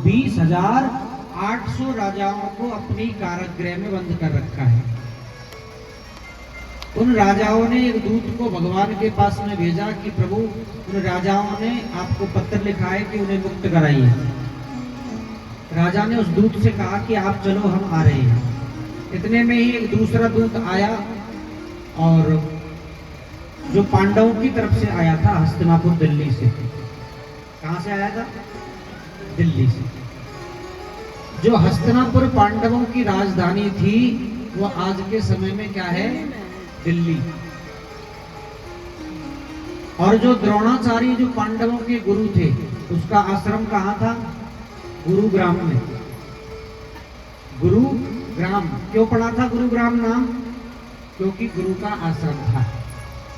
20,800 राजाओं को अपनी कारागृह में बंद कर रखा है। उन राजाओं ने एक दूत को भगवान के पास में भेजा कि प्रभु, उन राजाओं ने आपको पत्र लिखा है कि उन्हें मुक्त कराइए। राजा ने उस दूत से कहा कि आप चलो, हम आ रहे हैं। इतने में ही एक दूसरा दूत आया, और जो पांडवों की तरफ से आया था, हस्तिनापुर दिल्ली से। कहां से आया था? दिल्ली से। जो हस्तिनापुर पांडवों की राजधानी थी, वो आज के समय में क्या है? दिल्ली। और जो द्रोणाचार्य जो पांडवों के गुरु थे, उसका आश्रम कहां था? गुरुग्राम में। गुरुग्राम क्यों पड़ा था गुरुग्राम नाम? क्योंकि गुरु का आश्रम था,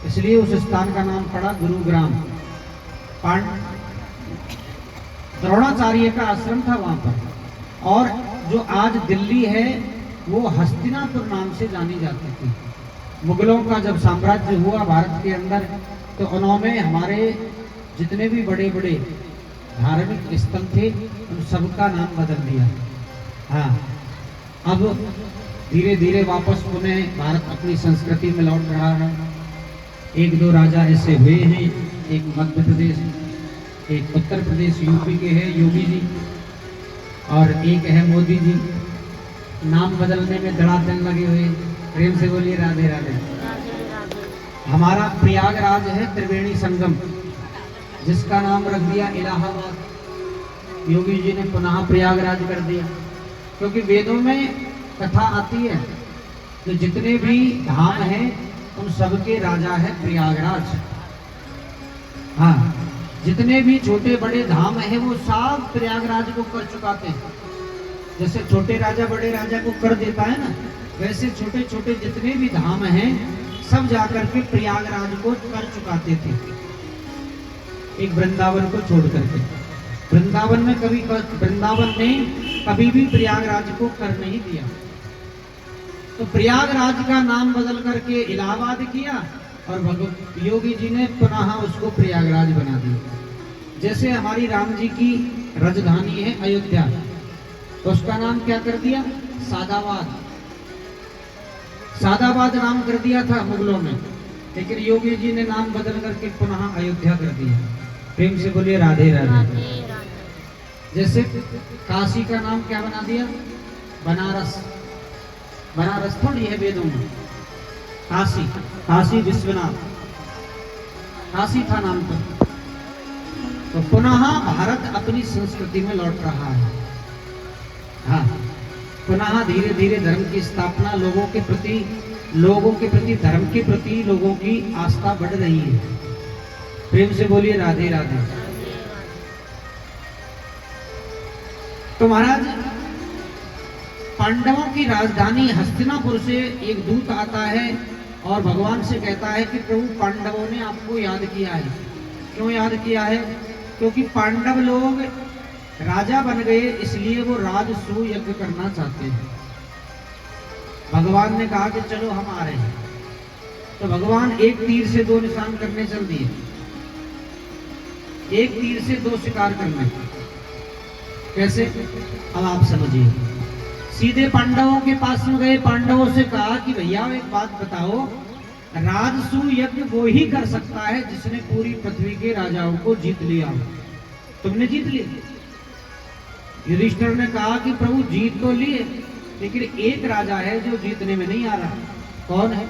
इसलिए उस स्थान का नाम पड़ा गुरुग्राम। द्रोणाचार्य का आश्रम था वहां पर। और जो आज दिल्ली है, वो हस्तिनापुर नाम से जानी जाती थी। मुगलों का जब साम्राज्य हुआ भारत के अंदर, तो उन्होंने हमारे जितने भी बड़े बड़े धार्मिक स्थल थे, उन सबका नाम बदल दिया। हाँ, अब धीरे धीरे वापस पुनः भारत अपनी संस्कृति में लौट रहा है। एक दो राजा ऐसे हुए हैं, एक मध्य प्रदेश, एक उत्तर प्रदेश यूपी के हैं योगी जी, और एक है मोदी जी। नाम बदलने में धड़ाधड़ लगे हुए। प्रेम से बोलिए राधे राधे। हमारा प्रयागराज है त्रिवेणी संगम, जिसका नाम रख दिया इलाहाबाद। योगी जी ने पुनः प्रयागराज कर दिया, क्योंकि वेदों में कथा आती है कि जितने भी धाम हैं, उन सबके राजा है प्रयागराज। हाँ, जितने भी छोटे बड़े धाम हैं, वो सब प्रयागराज को कर चुकाते हैं। जैसे छोटे राजा बड़े राजा को कर देता है ना, वैसे छोटे छोटे जितने भी धाम हैं, सब जाकर के प्रयागराज को कर चुकाते थे, एक वृंदावन को छोड़ करके। वृंदावन ने कभी भी प्रयागराज को कर नहीं दिया। तो प्रयागराज का नाम बदल करके इलाहाबाद किया, और योगी जी ने पुनः उसको प्रयागराज बना दिया। जैसे हमारी राम जी की राजधानी है अयोध्या, तो उसका नाम क्या कर दिया? सादाबाद। सादाबाद नाम कर दिया था मुगलों में, लेकिन योगी जी ने नाम बदल करके पुनः अयोध्या कर दिया। प्रेम से बोलिए राधे राधे। जैसे काशी का नाम क्या बना दिया? बनारस। बनारस थोड़ी है वेदों में, काशी। काशी विश्वनाथ, काशी था नाम तो। तो पुनः भारत अपनी संस्कृति में लौट रहा है। हाँ, पुनः धीरे धीरे धर्म की स्थापना, लोगों के प्रति धर्म के प्रति लोगों की आस्था बढ़ रही है। प्रेम से बोलिए राधे राधे। तो महाराज, पांडवों की राजधानी हस्तिनापुर से एक दूत आता है और भगवान से कहता है कि प्रभु, पांडवों ने आपको याद किया है। क्यों याद किया है? क्योंकि पांडव लोग राजा बन गए, इसलिए वो राजसूय यज्ञ करना चाहते हैं। भगवान ने कहा कि चलो हम आ रहे हैं। तो भगवान एक तीर से दो निशान करने चल दिए। एक तीर से दो शिकार करने। कैसे? अब आप समझिए। सीधे पांडवों के पास में गए, पांडवों से कहा कि भैया एक बात बताओ, राजसूय यज्ञ वो ही कर सकता है जिसने पूरी पृथ्वी के राजाओं को जीत लिया। तुमने जीत लिया? युधिष्ठिर ने कहा कि प्रभु, जीत तो लिए, लेकिन एक राजा है जो जीतने में नहीं आ रहा। कौन है?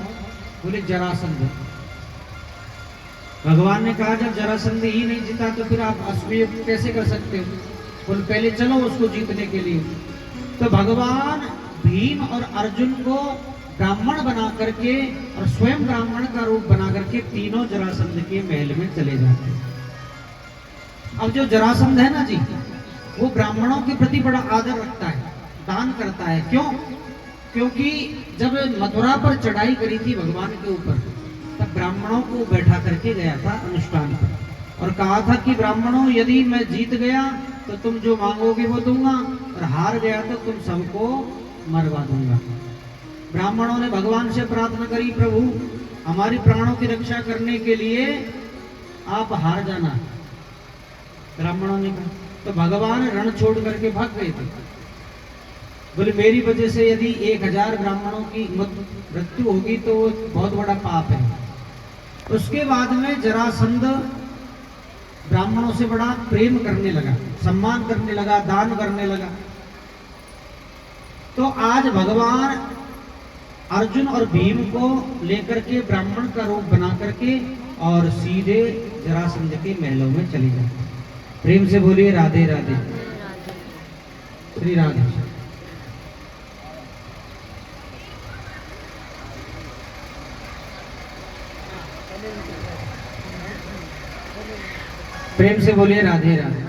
बोले जरासंध। भगवान ने कहा जब जरासंध ही नहीं जीता, तो फिर आप अश्वयुग कैसे कर सकते हो? बोले पहले चलो उसको जीतने के लिए। तो भगवान भीम और अर्जुन को ब्राह्मण बना करके और स्वयं ब्राह्मण का रूप बना करके तीनों जरासंध के महल में चले जाते हैं। अब जो जरासंध है ना जी, वो ब्राह्मणों के प्रति बड़ा आदर रखता है, दान करता है। क्यों? क्योंकि जब मथुरा पर चढ़ाई करी थी भगवान के ऊपर, तब ब्राह्मणों को बैठा करके गया था अनुष्ठान पर, और कहा था कि ब्राह्मणों, यदि मैं जीत गया तो तुम जो मांगोगे वो दूंगा, और हार गया तो तुम सबको मरवा दूंगा। ब्राह्मणों ने भगवान से प्रार्थना करी, प्रभु हमारी प्राणों की रक्षा करने के लिए आप हार जाना। ब्राह्मणों ने कहा, तो भगवान रण छोड़ करके भाग गए थे। बोले मेरी वजह से यदि 1000 ब्राह्मणों की मृत्यु होगी तो वो बहुत बड़ा पाप है। उसके बाद में जरासंध ब्राह्मणों से बड़ा प्रेम करने लगा, सम्मान करने लगा, दान करने लगा। तो आज भगवान अर्जुन और भीम को लेकर के ब्राह्मण का रूप बना करके और सीधे जरासंध के महलों में चले जाते। प्रेम से बोलिए राधे राधे, श्री राधे। प्रेम से बोलिए राधे राधे।